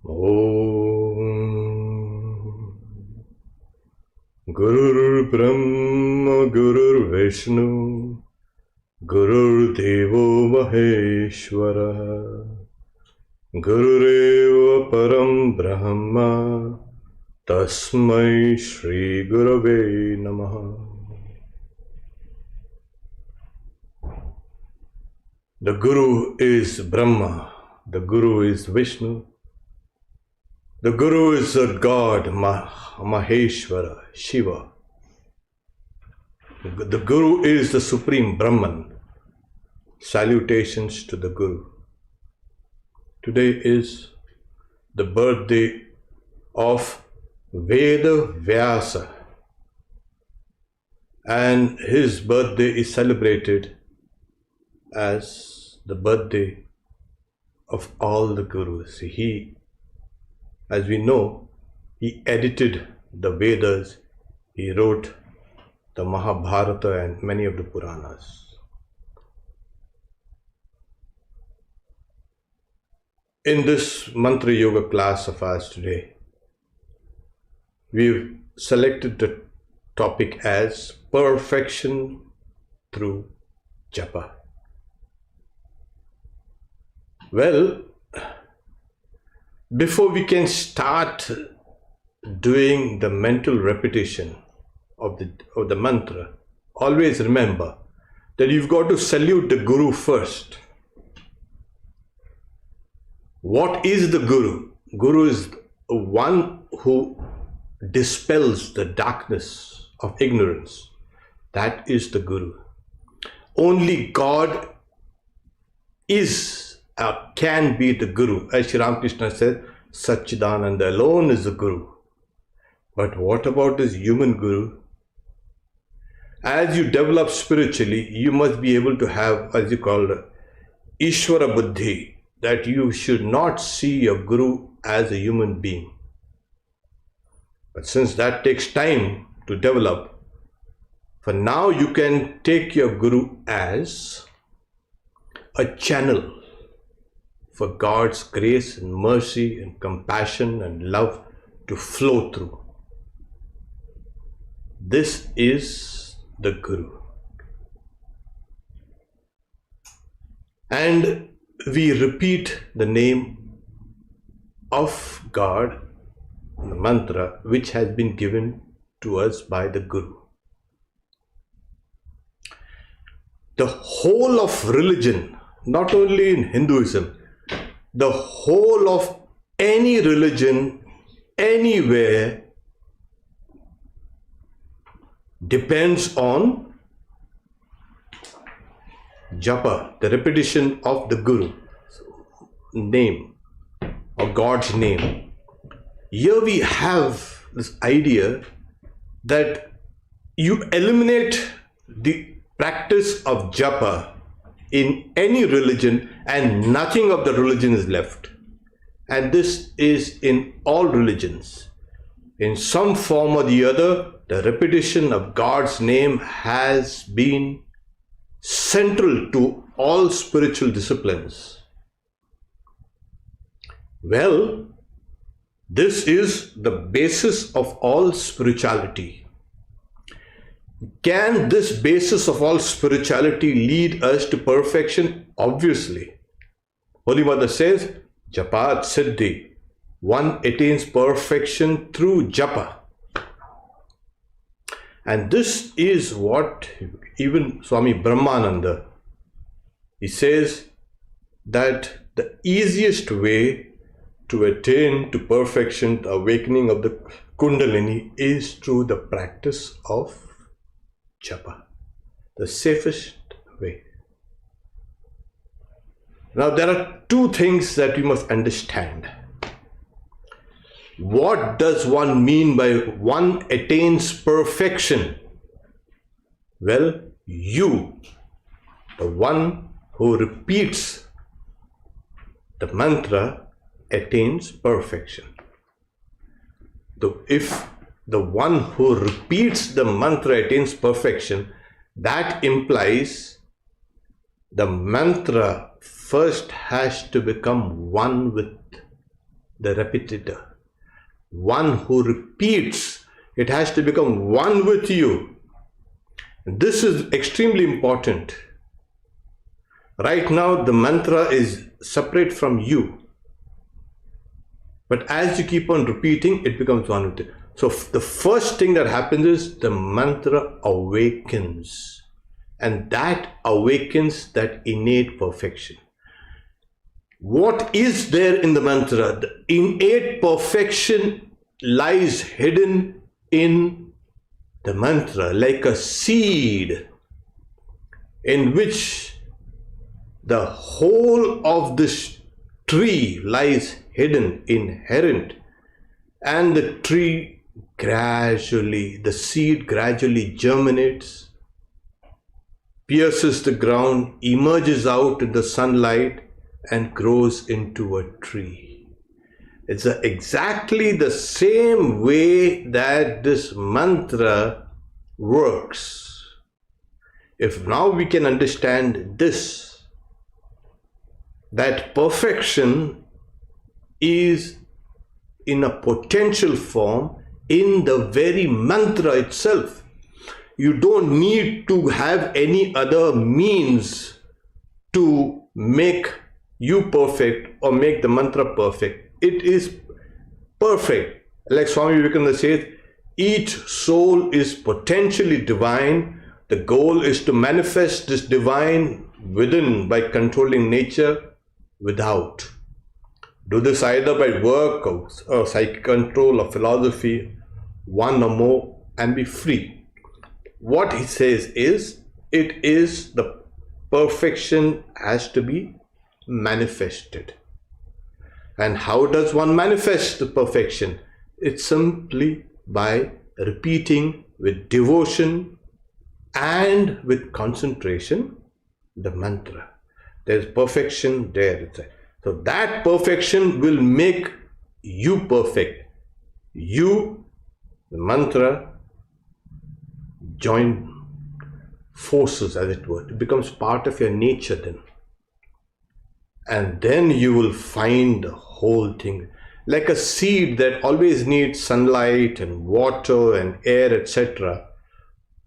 Om Gurur Brahma Gurur Vishnu Gurur Devo Maheshwara Gurureva Param Brahma Tasmai Shri Gurave Namaha. The Guru is Brahma, the Guru is Vishnu, the Guru is a God, Maheshwara, Shiva. The Guru is the Supreme Brahman. Salutations to the Guru. Today is the birthday of Veda Vyasa, and his birthday is celebrated as the birthday of all the Gurus. He, as we know, he edited the Vedas, he wrote the Mahabharata and many of the Puranas. In this Mantra Yoga class of ours today, we've selected the topic as perfection through Japa. Well, before we can start doing the mental repetition of the mantra, always remember that you've got to salute the Guru first. What is the Guru? Guru is one who dispels the darkness of ignorance. That is the Guru. Only God is can be the Guru. As Shri Ramakrishna said, Satchidananda alone is the Guru. But what about this human Guru? As you develop spiritually, you must be able to have, as you call it, Ishvara Buddhi, that you should not see your Guru as a human being. But since that takes time to develop, for now you can take your Guru as a channel for God's grace and mercy and compassion and love to flow through. This is the Guru. And we repeat the name of God, the mantra, which has been given to us by the Guru. The whole of religion, not only in Hinduism, the whole of any religion, anywhere, depends on Japa, the repetition of the Guru name or God's name. Here we have this idea that you eliminate the practice of Japa in any religion and nothing of the religion is left. And this is in all religions. In some form or the other, the repetition of God's name has been central to all spiritual disciplines. Well, this is the basis of all spirituality. Can this basis of all spirituality lead us to perfection? Obviously. Holy Mother says, Japat Siddhi. One attains perfection through Japa. And this is what even Swami Brahmananda, he says that the easiest way to attain to perfection, the awakening of the Kundalini, is through the practice of Japa, the safest way. Now there are two things that we must understand. What does one mean by one attains perfection? Well, you, the one who repeats the mantra, attains perfection. If the one who repeats the mantra attains perfection, that implies the mantra first has to become one with the repetitor. One who repeats. It has to become one with you. This is extremely important. Right now, the mantra is separate from you. But as you keep on repeating, it becomes one with it. So the first thing that happens is the mantra awakens. And that awakens that innate perfection. What is there in the mantra? The innate perfection lies hidden in the mantra, like a seed in which the whole of this tree lies hidden, inherent, and the tree gradually, the seed gradually germinates, pierces the ground, emerges out in the sunlight, and grows into a tree. It's exactly the same way that this mantra works. If now we can understand this, that perfection is in a potential form in the very mantra itself. You don't need to have any other means to make you perfect or make the mantra perfect. It is perfect. Like Swami Vivekananda says, each soul is potentially divine. The goal is to manifest this divine within by controlling nature without. Do this either by work or psychic control or philosophy, one or more, and be free. What he says is, it is the perfection has to be manifested. And how does one manifest the perfection? It's simply by repeating with devotion and with concentration the mantra. There's perfection there. So that perfection will make you perfect. You, the mantra, join forces, as it were. It becomes part of your nature then. And then you will find the whole thing. Like a seed that always needs sunlight and water and air, etc.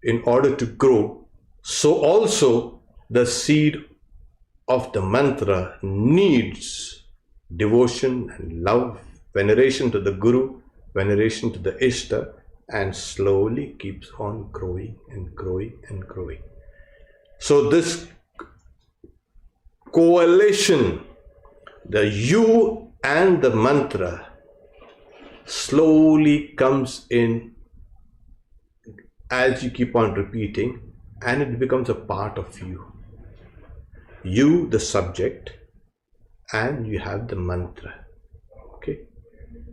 in order to grow, so also the seed of the mantra needs devotion and love, veneration to the Guru, veneration to the Ishta, and slowly keeps on growing and growing and growing. So this coalition, the you and the mantra, slowly comes in as you keep on repeating, and it becomes a part of you. You, the subject, and you have the mantra. Okay?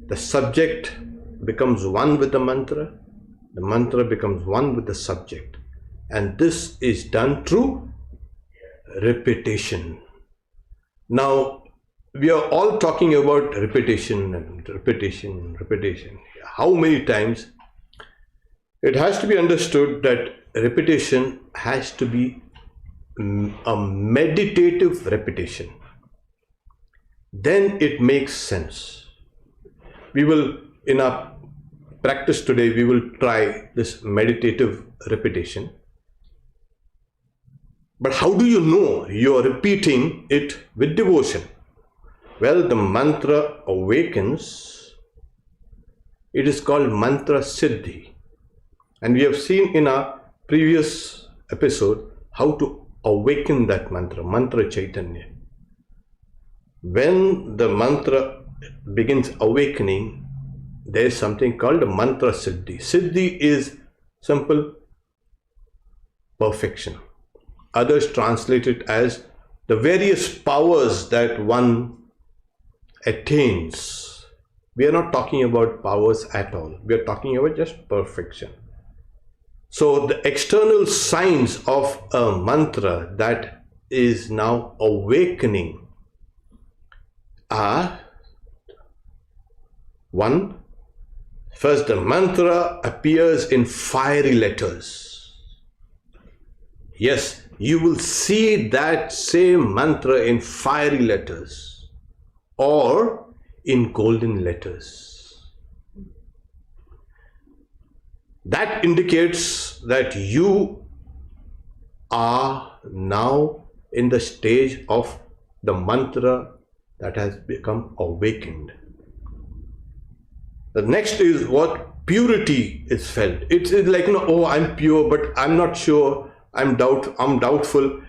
The subject becomes one with the mantra becomes one with the subject. And this is done through repetition. Now, we are all talking about repetition and repetition and repetition. How many times? It has to be understood that repetition has to be a meditative repetition. Then it makes sense. We will, in our practice today, we will try this meditative repetition. But how do you know you are repeating it with devotion? Well, the mantra awakens. It is called mantra siddhi. And we have seen in our previous episode how to awaken that mantra, mantra chaitanya. When the mantra begins awakening, there is something called mantra siddhi. Siddhi is simple perfection. Others translate it as the various powers that one attains. We are not talking about powers at all. We are talking about just perfection. So the external signs of a mantra that is now awakening are: one, first the mantra appears in fiery letters. Yes, you will see that same mantra in fiery letters. Or in golden letters. That indicates that you are now in the stage of the mantra that has become awakened. The next is what purity is felt. It's like, oh, I'm pure, but I'm not sure, I'm doubtful.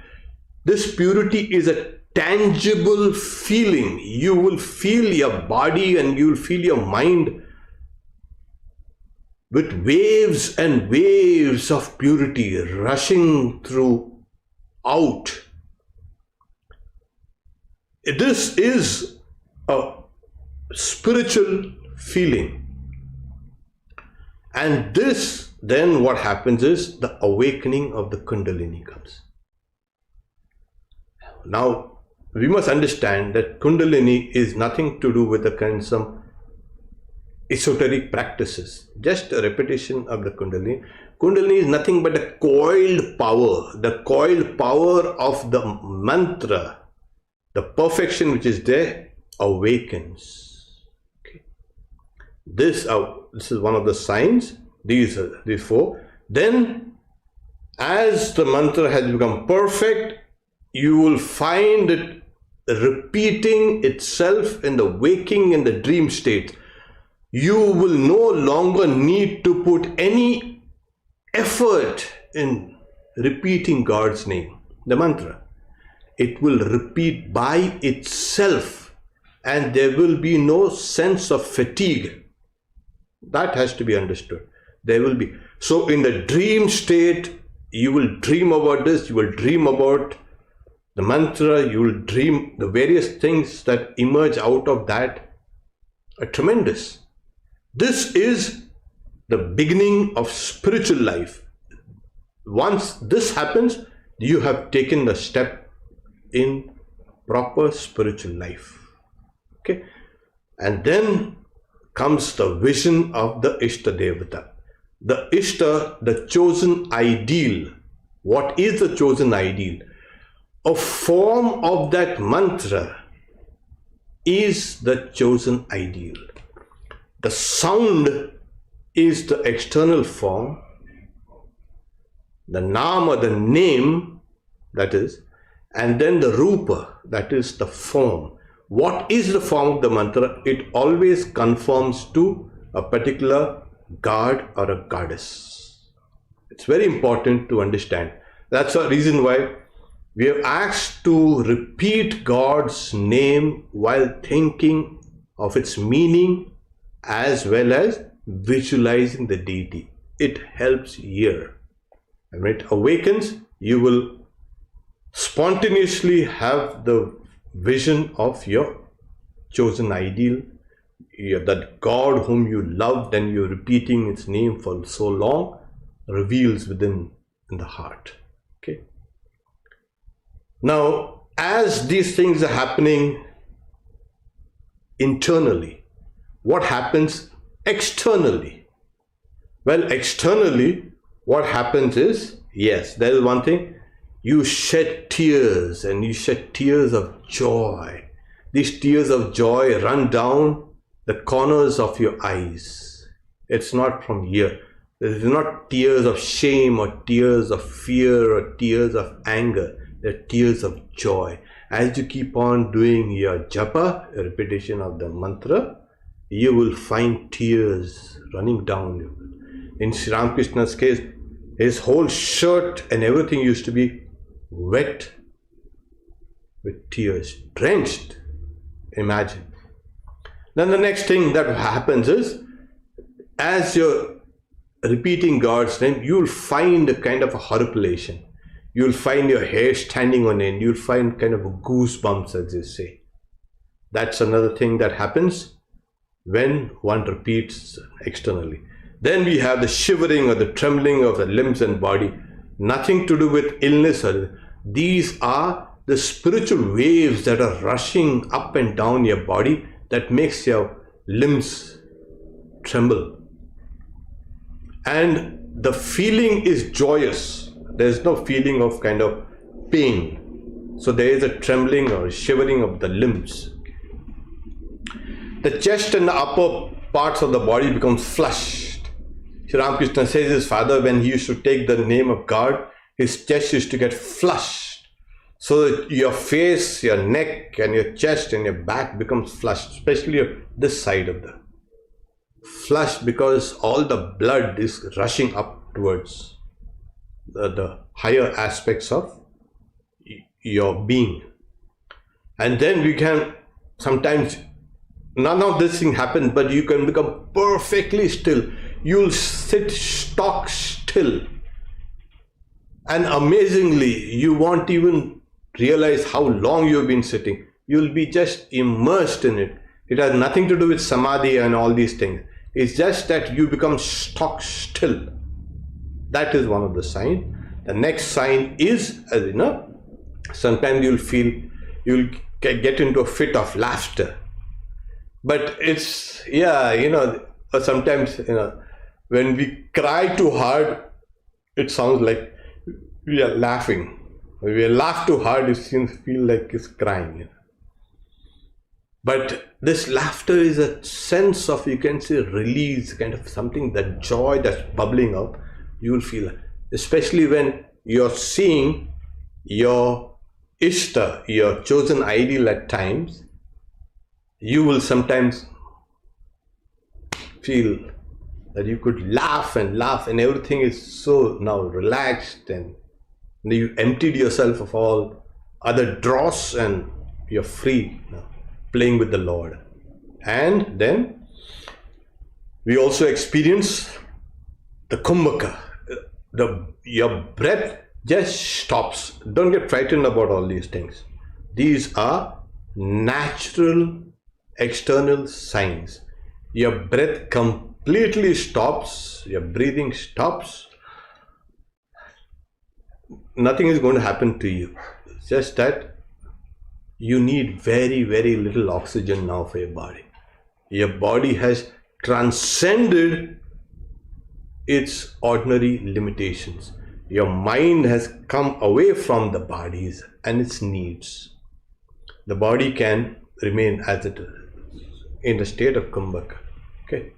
This purity is a tangible feeling. You will feel your body and you will feel your mind with waves and waves of purity rushing out. This is a spiritual feeling. And this, then what happens is the awakening of the Kundalini comes. Now, we must understand that Kundalini is nothing to do with the kind of some esoteric practices. Just a repetition of the Kundalini. Kundalini is nothing but a coiled power. The coiled power of the mantra, the perfection which is there, awakens. Okay. This is one of the signs. These four. Then, as the mantra has become perfect, you will find it repeating itself in the waking and the dream state. You will no longer need to put any effort in repeating God's name, the mantra. It will repeat by itself, and there will be no sense of fatigue. That has to be understood. There will be. So in the dream state, you will dream about this, you will dream about the mantra, you will dream the various things that emerge out of that are tremendous. This is the beginning of spiritual life. Once this happens, you have taken the step in proper spiritual life. Okay? And then comes the vision of the Ishta Devata. The Ishta, the chosen ideal. What is the chosen ideal? A form of that mantra is the chosen ideal. The sound is the external form. The naam or the name, that is, and then the rupa, that is the form. What is the form of the mantra? It always conforms to a particular god or a goddess. It's very important to understand. That's the reason why we are asked to repeat God's name while thinking of its meaning as well as visualizing the deity. It helps here. And when it awakens, you will spontaneously have the vision of your chosen ideal, that God whom you loved and you're repeating its name for so long, reveals within in the heart. Okay. Now, as these things are happening internally, what happens externally? Well, externally, what happens is, yes, there is one thing, you shed tears, and you shed tears of joy. These tears of joy run down the corners of your eyes. It's not from here. It is not tears of shame or tears of fear or tears of anger. They're tears of joy. As you keep on doing your japa, a repetition of the mantra, you will find tears running down. In Sri Ramakrishna's case, his whole shirt and everything used to be wet with tears, drenched. Imagine. Then the next thing that happens is, as you're repeating God's name, you'll find a kind of a horripilation. You'll find your hair standing on end. You'll find kind of a goosebumps, as they say. That's another thing that happens when one repeats externally. Then we have the shivering or the trembling of the limbs and body. Nothing to do with illness. These are the spiritual waves that are rushing up and down your body that makes your limbs tremble. And the feeling is joyous. There's no feeling of kind of pain. So there is a trembling or shivering of the limbs. the chest and the upper parts of the body becomes flushed. Sri Ramakrishna says his father, when he used to take the name of God, his chest used to get flushed. So that your face, your neck and your chest and your back becomes flushed, especially this side of the flushed, because all the blood is rushing up towards the higher aspects of your being. And then we can sometimes, none of this thing happens, but you can become perfectly still. You'll sit stock still, and amazingly you won't even realize how long you've been sitting. You'll be just immersed in it. It has nothing to do with samadhi and all these things. It's just that you become stock still. That is one of the signs. The next sign is, as you know, sometimes you'll get into a fit of laughter. But it's, sometimes, when we cry too hard, it sounds like we are laughing. When we laugh too hard, it seems feel like it's crying. But this laughter is a sense of, you can say, release, kind of something, that joy that's bubbling up. You will feel, especially when you're seeing your Ishta, your chosen ideal at times, you will sometimes feel that you could laugh and everything is so now relaxed, and you emptied yourself of all other dross and you're free now, playing with the Lord. And then we also experience the kumbhaka. Your breath just stops. Don't get frightened about all these things. These are natural external signs. Your breath completely stops, your breathing stops. Nothing is going to happen to you. It's just that you need very, very little oxygen now for your body. Your body has transcended its ordinary limitations. Your mind has come away from the bodies and its needs. The body can remain as it is, in a state of kumbhaka. Okay.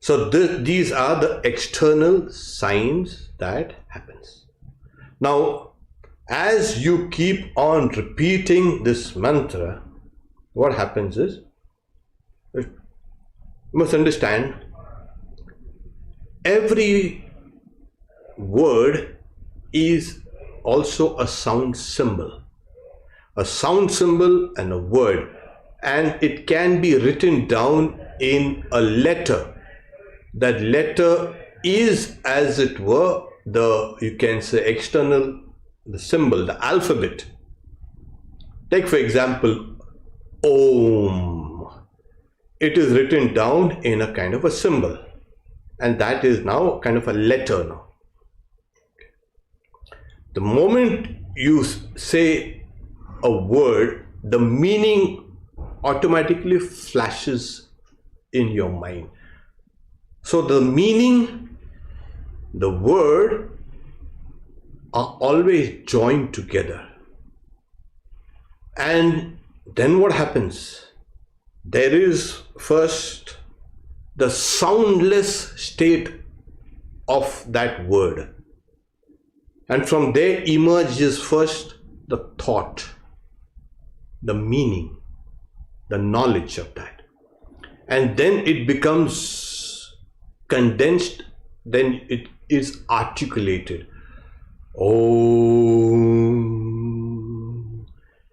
So these are the external signs that happens. Now, as you keep on repeating this mantra, what happens is, you must understand, every word is also a sound symbol. A sound symbol and a word. And it can be written down in a letter. That letter is, as it were, you can say, external, the symbol, the alphabet. Take for example, Om. It is written down in a kind of a symbol, and that is now kind of a letter now. The moment you say a word, the meaning automatically flashes in your mind. So the meaning, the word are always joined together. And then what happens? There is first the soundless state of that word. And from there emerges first the thought, the meaning, the knowledge of that. And then it becomes condensed, then it is articulated. Om.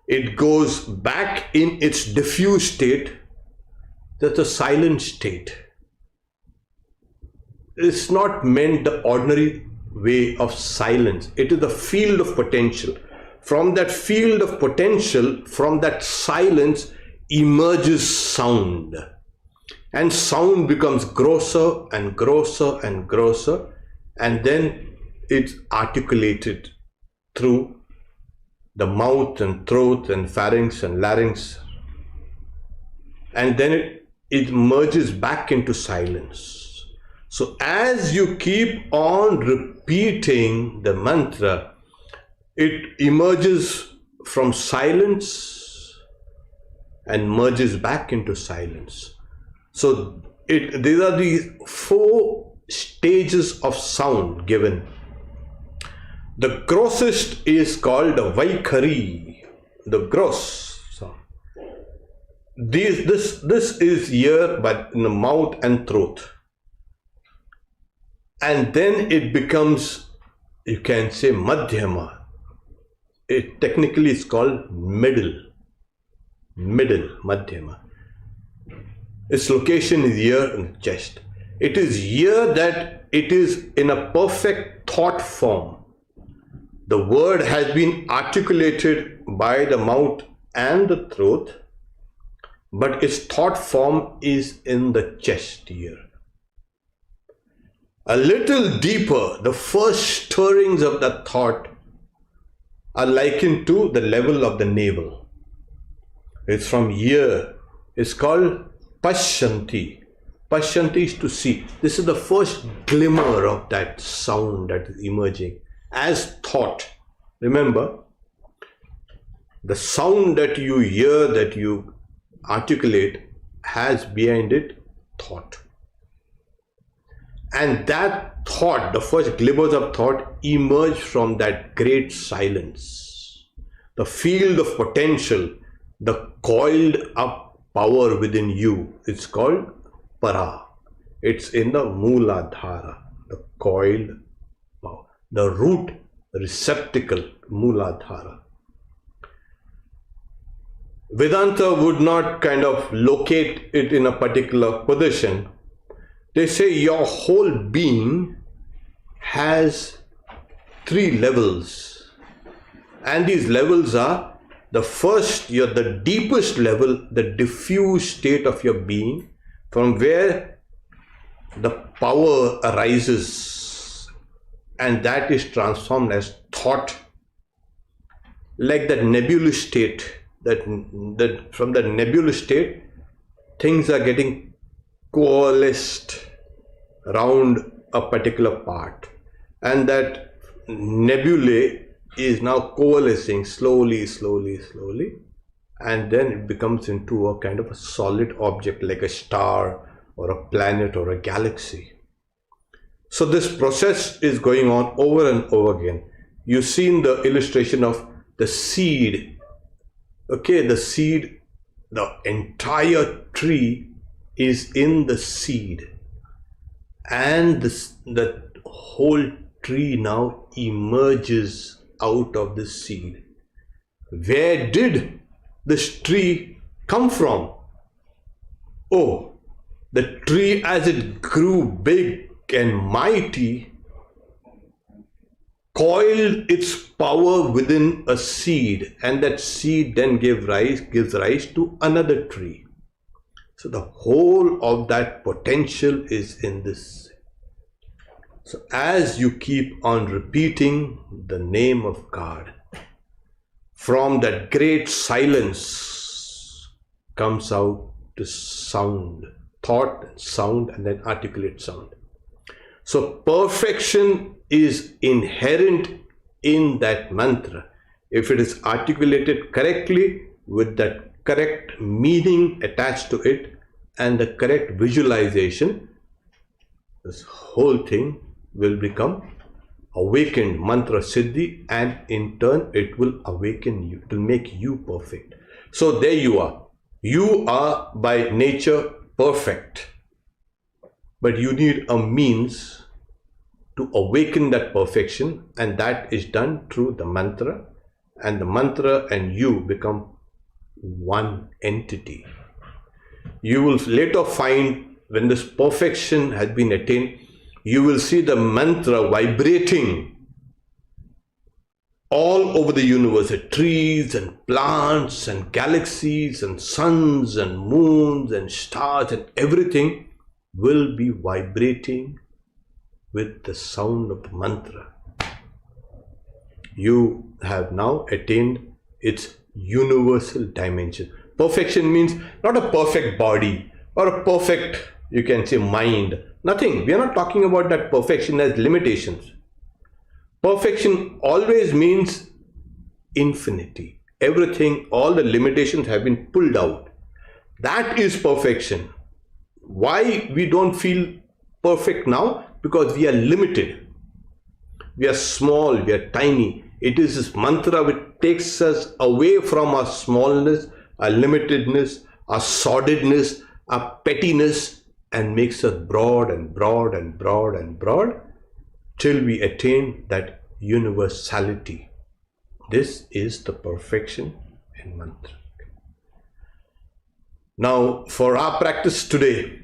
It goes back in its diffuse state, that's a silent state. It's not meant the ordinary way of silence. It is the field of potential. From that field of potential, from that silence emerges sound. And sound becomes grosser and grosser and grosser, and then it's articulated through the mouth and throat and pharynx and larynx, and then it merges back into silence. So as you keep on repeating the mantra, it emerges from silence and merges back into silence. So these are the 4 stages of sound given. The grossest is called Vaikhari, the gross sound. This is ear, but in the mouth and throat. And then it becomes, you can say, Madhyama. It technically is called middle, Madhyama. Its location is here in the chest. It is here that it is in a perfect thought form. The word has been articulated by the mouth and the throat, but its thought form is in the chest here. A little deeper, the first stirrings of the thought are likened to the level of the navel. It's from here. It's called Pashyanti. Pashyanti is to see. This is the first glimmer of that sound that is emerging as thought. Remember, the sound that you hear, that you articulate, has behind it thought. And that thought, the first glimmers of thought, emerge from that great silence. The field of potential, the coiled up power within you, it's called Para. It's in the Mooladhara, the coiled power. The root receptacle, Mooladhara. Vedanta would not kind of locate it in a particular position. They say your whole being has 3 levels, and these levels are the first, the deepest level, the diffuse state of your being, from where the power arises, and that is transformed as thought, like that nebulous state. That from the nebulous state, things are getting coalesced around a particular part, and that nebulae is now coalescing slowly, and then it becomes into a kind of a solid object like a star or a planet or a galaxy. So this process is going on over and over again. You've seen the illustration of the seed. Okay, the seed, the entire tree is in the seed, and the whole tree now emerges out of the seed. Where did this tree come from? Oh, the tree, as it grew big and mighty, coiled its power within a seed, and that seed then gives rise to another tree. So the whole of that potential is in this. So as you keep on repeating the name of God, from that great silence comes out the sound, thought, sound, and then articulate sound. So perfection is inherent in that mantra. If it is articulated correctly, with that correct meaning attached to it and the correct visualization, this whole thing will become awakened mantra siddhi, and in turn it will awaken you, it will make you perfect. So there you are. You are by nature perfect, but you need a means to awaken that perfection, and that is done through the mantra, and the mantra and you become one entity. You will later find, when this perfection has been attained, you will see the mantra vibrating all over the universe. Trees and plants and galaxies and suns and moons and stars and everything will be vibrating with the sound of the mantra. You have now attained its universal dimension. Perfection means not a perfect body or a perfect, you can say, mind. Nothing. We are not talking about that perfection as limitations. Perfection always means infinity. Everything, all the limitations have been pulled out. That is perfection. Why we don't feel perfect now? Because we are limited. We are small, we are tiny. It is this mantra which takes us away from our smallness, our limitedness, our sordidness, our pettiness, and makes us broad and broad and broad and broad till we attain that universality. This is the perfection in mantra. Now, for our practice today,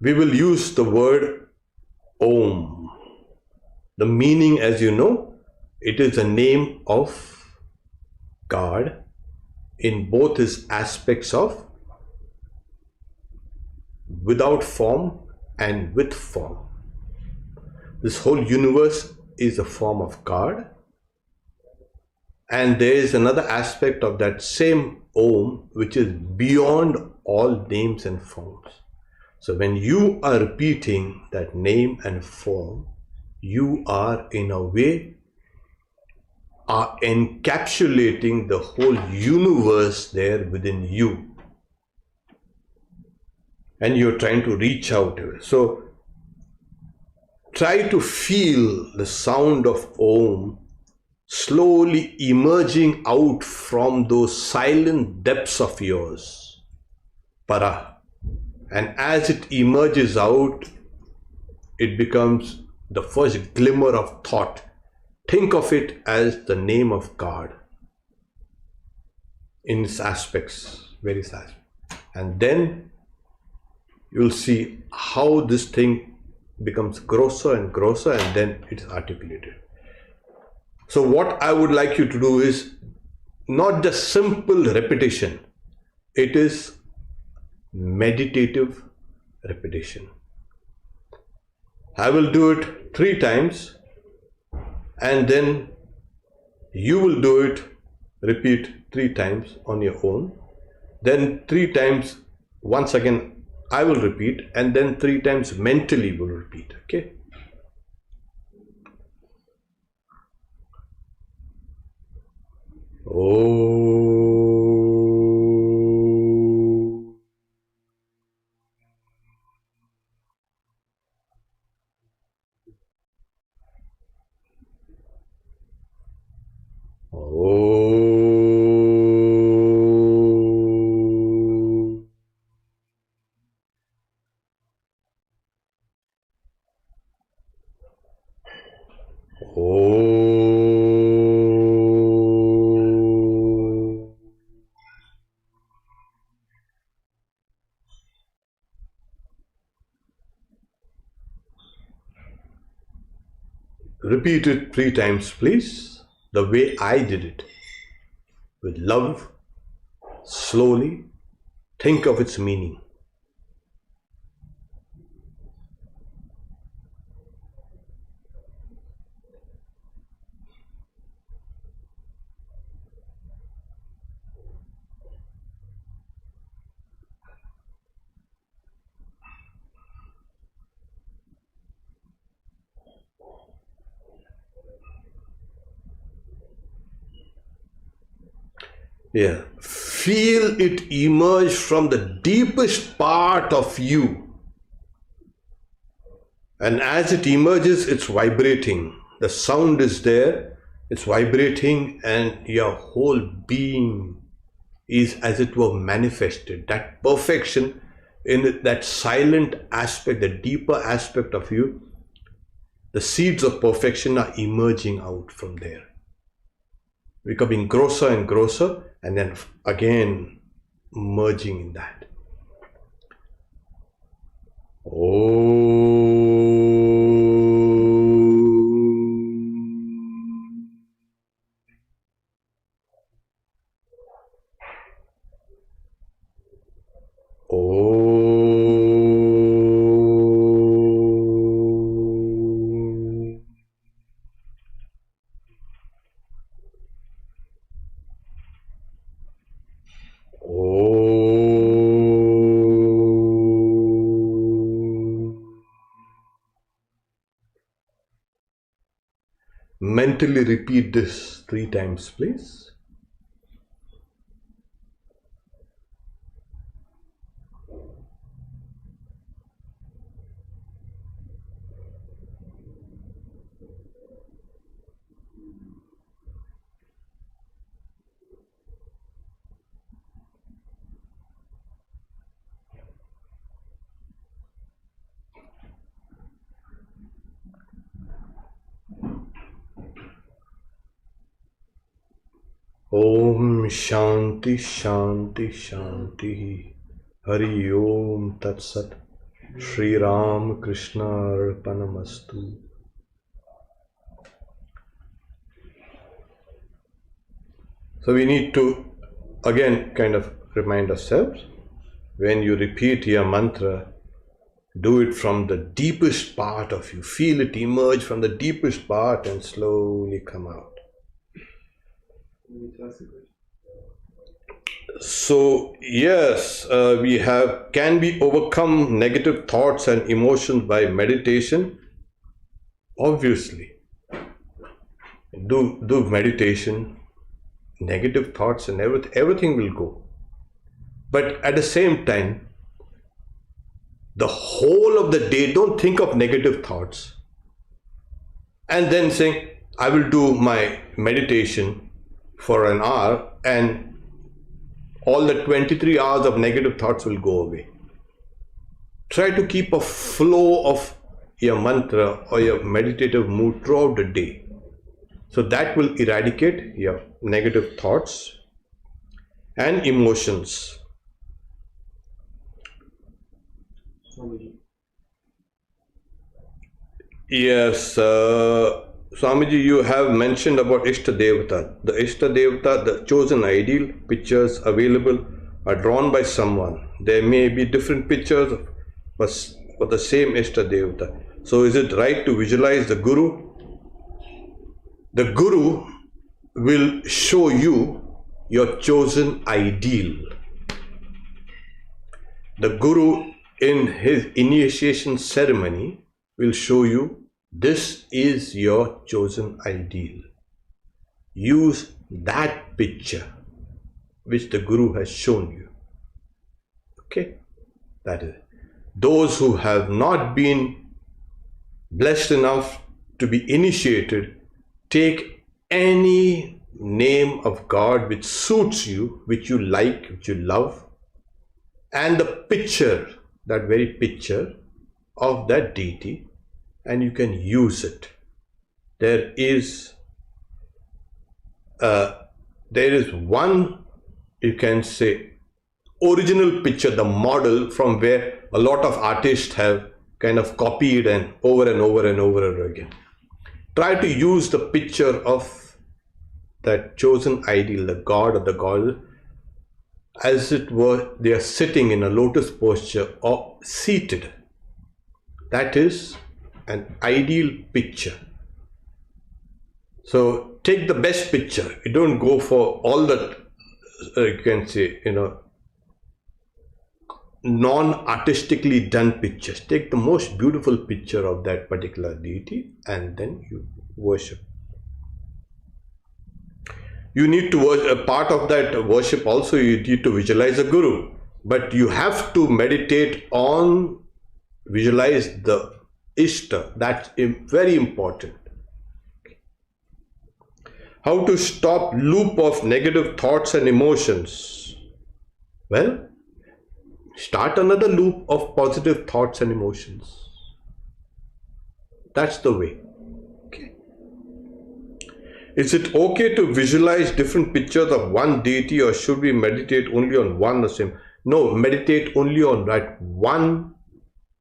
we will use the word Om. The meaning, as you know, it is a name of God in both his aspects of without form and with form. This whole universe is a form of God, and there is another aspect of that same Om which is beyond all names and forms. So when you are repeating that name and form, you are in a way are encapsulating the whole universe there within you, and you're trying to reach out to it. So try to feel the sound of Om slowly emerging out from those silent depths of yours, para. And as it emerges out, it becomes the first glimmer of thought. Think of it as the name of God in its aspects, various aspects. And then you'll see how this thing becomes grosser and grosser, and then it's articulated. So what I would like you to do is not just simple repetition, it is meditative repetition. I will do it 3 times, and then you will do it, repeat 3 times on your own. Then 3 times, once again, I will repeat, and then 3 times mentally will repeat, okay? Repeat it 3 times, please, the way I did it. With love, slowly, think of its meaning. Yeah, feel it emerge from the deepest part of you. And as it emerges, it's vibrating. The sound is there, it's vibrating, and your whole being is as it were manifested. That perfection in that silent aspect, the deeper aspect of you, the seeds of perfection are emerging out from there, becoming grosser and grosser, and then again merging in that. Mentally repeat this 3 times, please. Om Shanti Shanti Shanti. Hari Om Tat Sat. Shri Ram Krishna Arpanamastu. So we need to again kind of remind ourselves, when you repeat your mantra, do it from the deepest part of you. Feel it emerge from the deepest part and slowly come out. So yes, can we overcome negative thoughts and emotions by meditation? Obviously. Do meditation, negative thoughts and everything will go. But at the same time, the whole of the day, don't think of negative thoughts. And then saying, I will do my meditation for an hour and all the 23 hours of negative thoughts will go away. Try to keep a flow of your mantra or your meditative mood throughout the day. So that will eradicate your negative thoughts and emotions. Yes, Swamiji, you have mentioned about Ishta Devata. The Ishta Devata, the chosen ideal pictures available are drawn by someone. There may be different pictures for the same Ishta Devata. So is it right to visualize the Guru? The Guru will show you your chosen ideal. The Guru in his initiation ceremony will show you, this is your chosen ideal. Use that picture which the Guru has shown you. Okay, that is it. Those who have not been blessed enough to be initiated, take any name of God which suits you, which you like, which you love, and the picture, that very picture of that deity, and you can use it. There is one, you can say, original picture, the model from where a lot of artists have kind of copied and over and over again. Try to use the picture of that chosen ideal, the god or the goddess, as it were they are sitting in a lotus posture or seated. That is an ideal picture. So take the best picture. You don't go for all that, you can say, non-artistically done pictures. Take the most beautiful picture of that particular deity and then you worship. You need to worship, a part of that worship also, you need to visualize a Guru. But you have to meditate on, visualize the Ishta. That's very important. How to stop loop of negative thoughts and emotions? Well, start another loop of positive thoughts and emotions. That's the way. Okay. Is it okay to visualize different pictures of one deity, or should we meditate only on one the same? No, meditate only on that one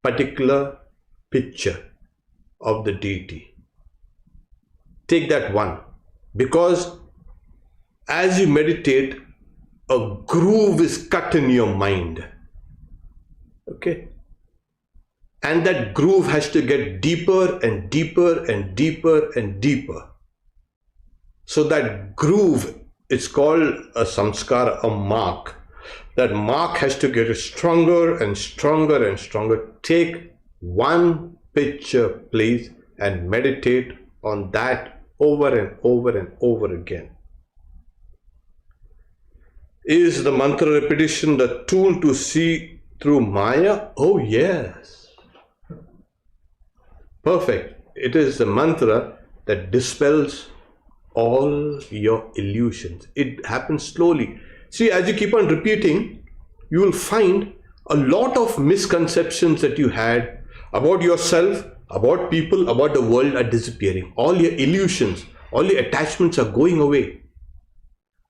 particular picture of the deity. Take that one, because as you meditate, a groove is cut in your mind. Okay, and that groove has to get deeper and deeper and deeper and deeper. So that groove is called a samskara, a mark. That mark has to get stronger and stronger and stronger. Take one picture, please, and meditate on that over and over and over again. Is the mantra repetition the tool to see through Maya? Oh yes. Perfect. It is the mantra that dispels all your illusions. It happens slowly. See, as you keep on repeating, you will find a lot of misconceptions that you had about yourself, about people, about the world are disappearing. All your illusions, all your attachments are going away.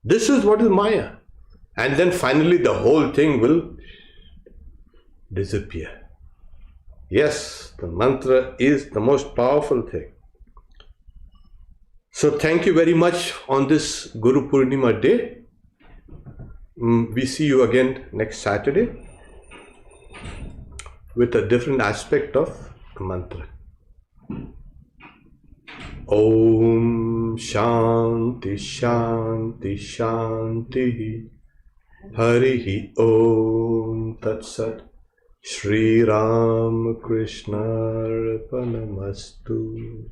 This is what is Maya. And then finally the whole thing will disappear. Yes, the mantra is the most powerful thing. So thank you very much on this Guru Purnima day. We see you again next Saturday with a different aspect of the mantra. Om Shanti Shanti Shanti Harihi Om Tat Sat Shri Ram Krishna Arpanamastu.